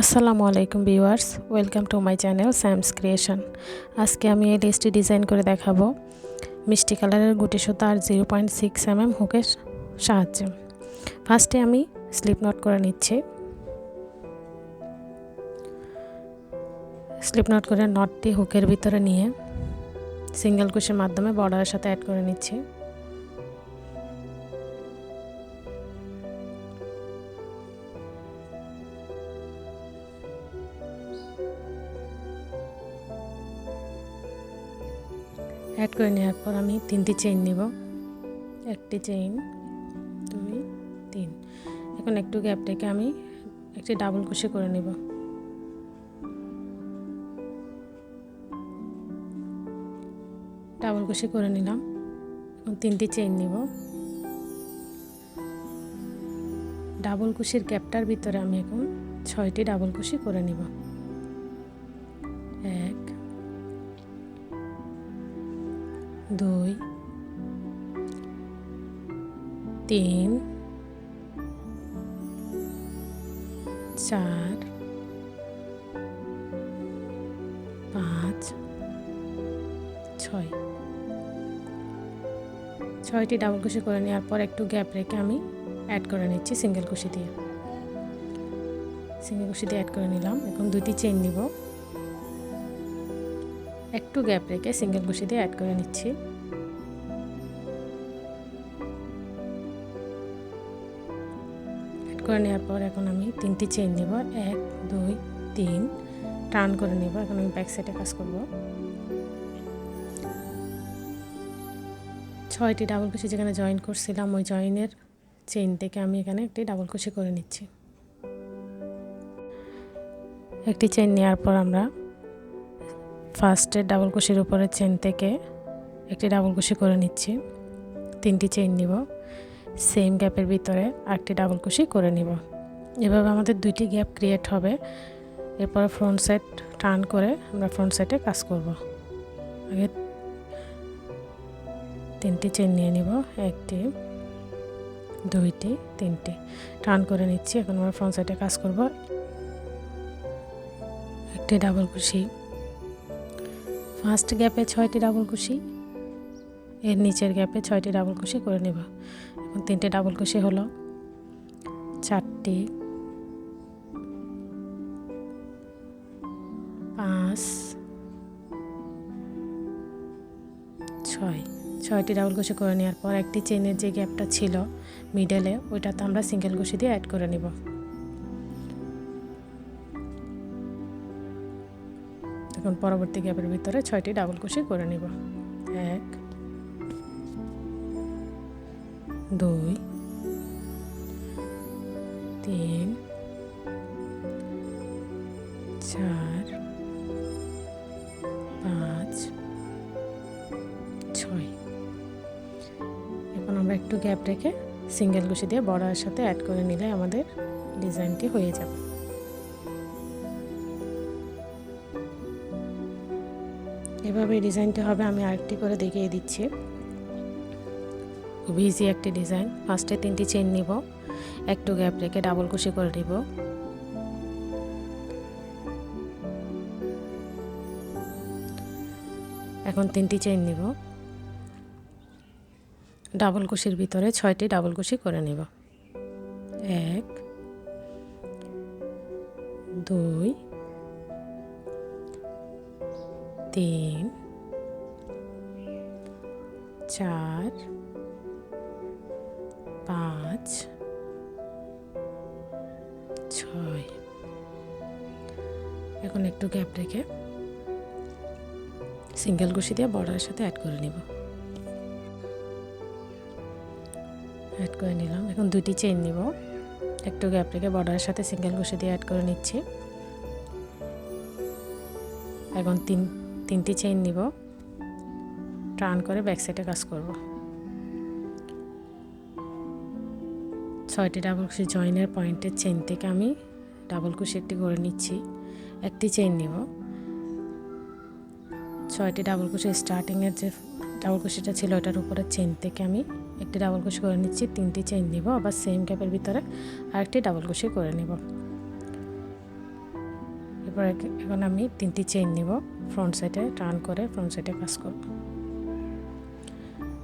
আসসালামু আলাইকুম viewers, welcome to my channel Sam's creation. আজকে আমি এই লেসটি ডিজাইন করে দেখাবো মিষ্টি কালারের গুটি সুতা আর 0.6 হুকের সাহায্যে। ফার্স্টে আমি স্লিপ নট করে নিচ্ছি। স্লিপ নট করে নটটি হুকের ভিতরে নিয়ে সিঙ্গেল কুশির মাধ্যমে বর্ডারের সাথে অ্যাড করে নিচ্ছি। অ্যাড করে নেওয়ার পর আমি 3টি চেইন নিব। একটি চেইন, 2, 3। এখন একটু গ্যাপ রেখে আমি একটি ডাবল কুশি করে নিব। ডাবল কুশি করে নিলাম। এখন 3টি চেইন নিব। ডাবল কুশির গ্যাপটার ভিতরে আমি এখন 6টি ডাবল কুশি করে নিব। 1, 2, 3, 4, 5, 6। 6টি ডাবল কুশি করে নেওয়ার পর একটু গ্যাপ রেখে আমি অ্যাড করে নিচ্ছি সিঙ্গেল কুশি দিয়ে। সিঙ্গেল কুশি দিয়ে অ্যাড করে নিলাম। এখন 2টি চেইন নিব। একটু গ্যাপ রেখে সিঙ্গেল কুশি দিয়ে অ্যাড করে নিচ্ছি। অ্যাড করে নেওয়ার পর এখন আমি 3টি চেইন নেব। 1, 2, 3 টার্ন করে নেব। এখন আমি ব্যাক সাইডে কাজ করব। 6টি ডাবল কুশি যেখানে জয়েন করছিলাম ওই জয়েনের চেইন থেকে আমি এখানে একটি ডাবল কুশি করে নিচ্ছি। একটি চেইন নেওয়ার পর আমরা ফার্স্টের ডাবল কুশির উপরে চেইন থেকে একটি ডাবল কুশি করে নিচ্ছি। 3টি চেইন নিব। সেম গ্যাপের ভিতরে আরেকটি ডাবল কুশি করে নিব। এভাবে আমাদের 2টি গ্যাপ ক্রিয়েট হবে। এরপরে ফ্রন্ট সাইড টার্ন করে আমরা ফ্রন্ট সাইডে কাজ করব। আগে 3টি চেইন নিয়ে নিব। 1টি, 2টি, 3টি টার্ন করে নিচ্ছি। এখন আমরা ফ্রন্ট সাইডে কাজ করব। একটি ডাবল কুশি, ফার্স্ট গ্যাপে 6টি ডাবল কুশি, এর নিচের গ্যাপে 6টি ডাবল কুশি করে নেব। এখন 3টে ডাবল কুশি হলো, 4টি, 5, 6। 6টি ডাবল কুশি করে নেওয়ার পর একটি চেইনের যে গ্যাপটা ছিল মিডলে ওইটাতে আমরা সিঙ্গেল কুশি দিয়ে অ্যাড করে নেব। এখন পরবর্তী গ্যাপের ভিতরে 6টি ডাবল কুশি করে নেব। 1, 2, 3, 4, 5, 6। এখন আমরা একটু গ্যাপ রেখে সিঙ্গেল কুশি দিয়ে বর্ডারের সাথে অ্যাড করে নিলে আমাদের ডিজাইনটি হয়ে যাবে। এভাবে ডিজাইনটি হবে। আমি আরেকটি করে দেখিয়ে দিচ্ছি। খুব ইজি একটি ডিজাইন। ফার্স্টে 3টি চেইন নিব, একটু গ্যাপ রেখে ডাবল কুশি করে নিব। এখন 3টি চেইন নিব, ডাবল কুশির ভিতরে 6টি ডাবল কুশি করে নিব। 1, 2, 3, 4, 5, 6। এখন একটু গ্যাপ রেখে সিঙ্গেল কুশি দিয়ে বর্ডারের সাথে অ্যাড করে নিব। অ্যাড করে নিলাম। এখন 2টি চেইন নিব, একটু গ্যাপ রেখে বর্ডারের সাথে সিঙ্গেল কুশি দিয়ে অ্যাড করে নিচ্ছি। এখন 3টি চেইন নিব, টার্ন করে ব্যাক সাইডে কাজ করব। 6টি ডাবল কুশি জয়েনের পয়েন্টের চেইন থেকে আমি ডাবল কুশি একটি করে নিচ্ছি। একটি চেইন নিব, 6টি ডাবল কুশি স্টার্টিংয়ের যে ডাবল কুশিটা ছিল ওটার উপরে চেইন থেকে আমি একটি ডাবল কুশি করে নিচ্ছি। 3টি চেইন নিব, আবার সেম গ্যাপের ভিতরে আরেকটি ডাবল কুশি করে নিব। তারপর এখন আমি 3টি চেইন নিব, ফ্রন্ট সাইডে টার্ন করে ফ্রন্ট সাইডে কাজ করব।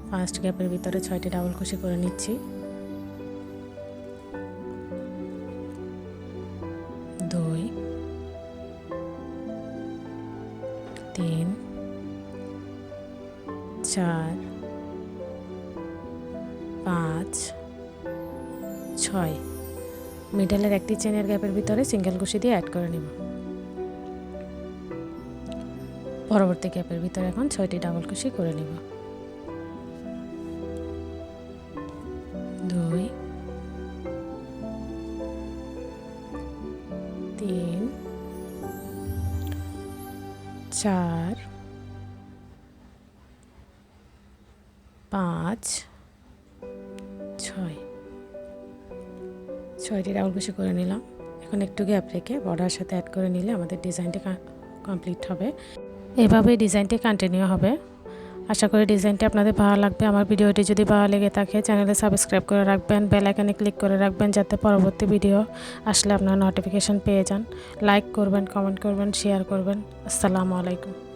ফার্স্ট গ্যাপের ভিতরে 6টি ডাবল কুশি করে নিচ্ছি। 2 3 4 5 6 মিডলের একটি চেনের গ্যাপের ভিতরে সিঙ্গেল কুশি দিয়ে অ্যাড করে নিব। পরবর্তী গ্যাপের ভিতরে এখন 6টি ডাবল কুশি করে নিব। 2 3 4 5 6টি ডাবল কুশি করে নিলাম। এখন একটু গ্যাপ রেখে বর্ডারের সাথে অ্যাড করে নিলে আমাদের ডিজাইনটি কমপ্লিট হবে। এভাবেই ডিজাইনটি কন্টিনিউ হবে। আশা করি ডিজাইনটি আপনাদের ভালো লাগবে। আমার ভিডিওটি যদি ভালো লেগে থাকে চ্যানেলে সাবস্ক্রাইব করে রাখবেন, বেল আইকনে ক্লিক করে রাখবেন যাতে পরবর্তী ভিডিও আসলে আপনারা নোটিফিকেশন পেয়ে যান। লাইক করবেন, কমেন্ট করবেন, শেয়ার করবেন। আসসালামু আলাইকুম।